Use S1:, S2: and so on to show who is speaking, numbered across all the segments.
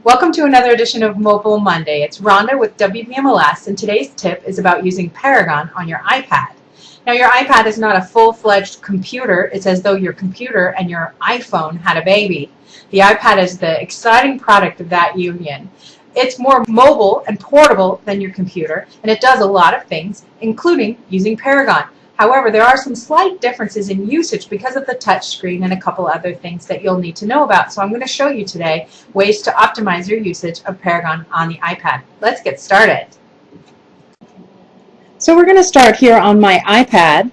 S1: Welcome to another edition of Mobile Monday. It's Rhonda with WVMLS, and today's tip is about using Paragon on your iPad. Now, your iPad is not a full-fledged computer. It's as though your computer and your iPhone had a baby. The iPad is the exciting product of that union. It's more mobile and portable than your computer, and it does a lot of things, including using Paragon. However, there are some slight differences in usage because of the touch screen and a couple other things that you'll need to know about. So I'm going to show you today ways to optimize your usage of Paragon on the iPad. Let's get started.
S2: So we're going to start here on my iPad,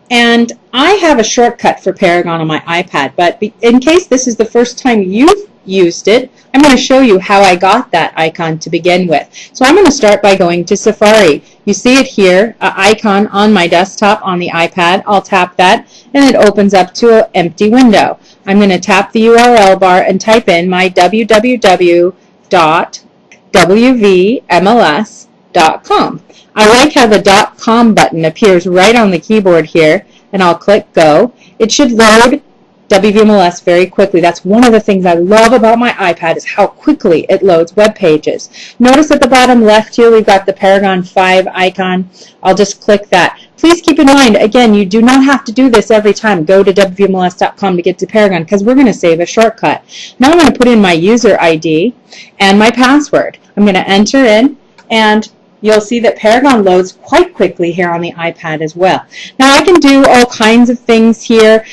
S2: and I have a shortcut for Paragon on my iPad, but in case this is the first time you've used it, I'm going to show you how I got that icon to begin with. So I'm going to start by going to Safari. You see it here, an icon on my desktop on the iPad. I'll tap that and it opens up to an empty window. I'm going to tap the URL bar and type in my www.wvmls.com. I like how the .com button appears right on the keyboard here, and I'll click go. It should load WVMLS very quickly. That's one of the things I love about my iPad is how quickly it loads web pages. Notice at the bottom left here we've got the Paragon 5 icon. I'll just click that. Please keep in mind, again, you do not have to do this every time. Go to WVMLS.com to get to Paragon because we're going to save a shortcut. Now I'm going to put in my user ID and my password. I'm going to enter in, and you'll see that Paragon loads quite quickly here on the iPad as well. Now I can do all kinds of things here.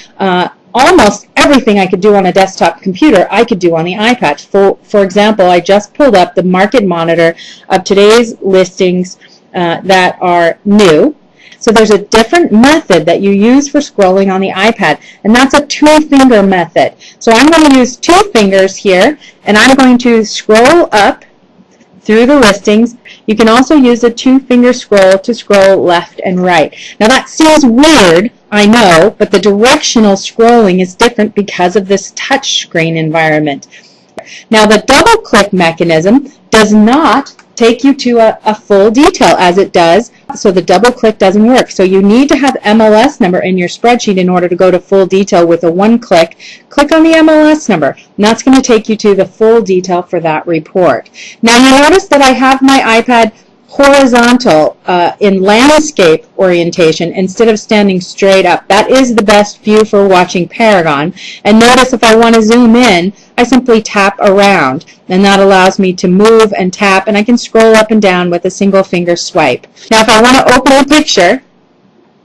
S2: Almost everything I could do on a desktop computer, I could do on the iPad. For example, I just pulled up the market monitor of today's listings that are new. So there's a different method that you use for scrolling on the iPad, and that's a two-finger method. So I'm going to use 2 fingers here, and I'm going to scroll up through the listings. You can also use a 2-finger scroll to scroll left and right. Now that seems weird, I know, but the directional scrolling is different because of this touch screen environment. Now the double click mechanism does not take you to a full detail as it does, so the double click doesn't work. So you need to have MLS number in your spreadsheet in order to go to full detail with a 1-click. Click on the MLS number, and that's going to take you to the full detail for that report. Now you notice that I have my iPad horizontal in landscape orientation instead of standing straight up. That is the best view for watching Paragon. And notice if I want to zoom in, I simply tap around, and that allows me to move and tap, and I can scroll up and down with a single finger swipe. Now if I want to open a picture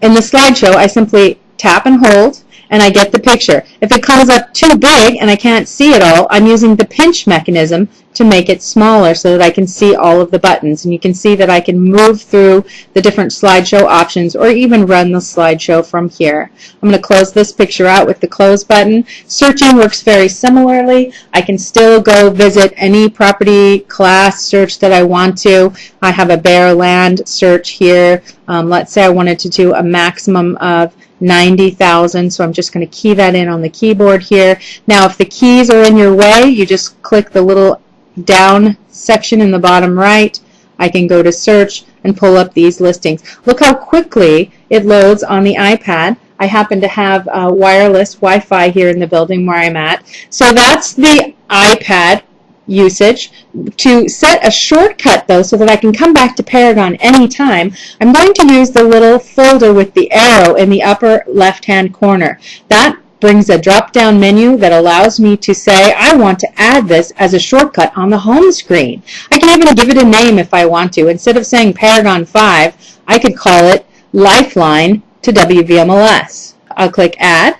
S2: in the slideshow, I simply tap and hold, and I get the picture. If it comes up too big and I can't see it all, I'm using the pinch mechanism to make it smaller so that I can see all of the buttons. And you can see that I can move through the different slideshow options or even run the slideshow from here. I'm going to close this picture out with the close button. Searching works very similarly. I can still go visit any property class search that I want to. I have a bare land search here. Let's say I wanted to do a maximum of 90,000, so I'm just going to key that in on the keyboard here. Now if the keys are in your way, you just click the little down section in the bottom right. I can go to search and pull up these listings. Look how quickly it loads on the iPad. I happen to have wireless Wi-Fi here in the building where I'm at. So that's the iPad usage. To set a shortcut though so that I can come back to Paragon anytime, I'm going to use the little folder with the arrow in the upper left hand corner. That brings a drop down menu that allows me to say I want to add this as a shortcut on the home screen. I can even give it a name if I want to. Instead of saying Paragon 5, I could call it Lifeline to WVMLS. I'll click add.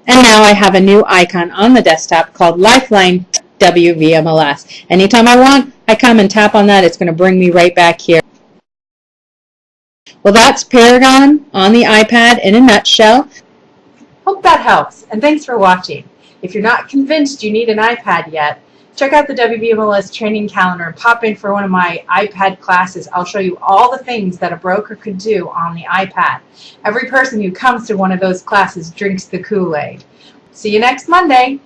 S2: And now I have a new icon on the desktop called Lifeline WVMLS. Anytime I want, I come and tap on that. It's going to bring me right back here. Well, that's Paragon on the iPad in a nutshell.
S1: Hope that helps, and thanks for watching. If you're not convinced you need an iPad yet, check out the WVMLS training calendar and pop in for one of my iPad classes. I'll show you all the things that a broker could do on the iPad. Every person who comes to one of those classes drinks the Kool-Aid. See you next Monday.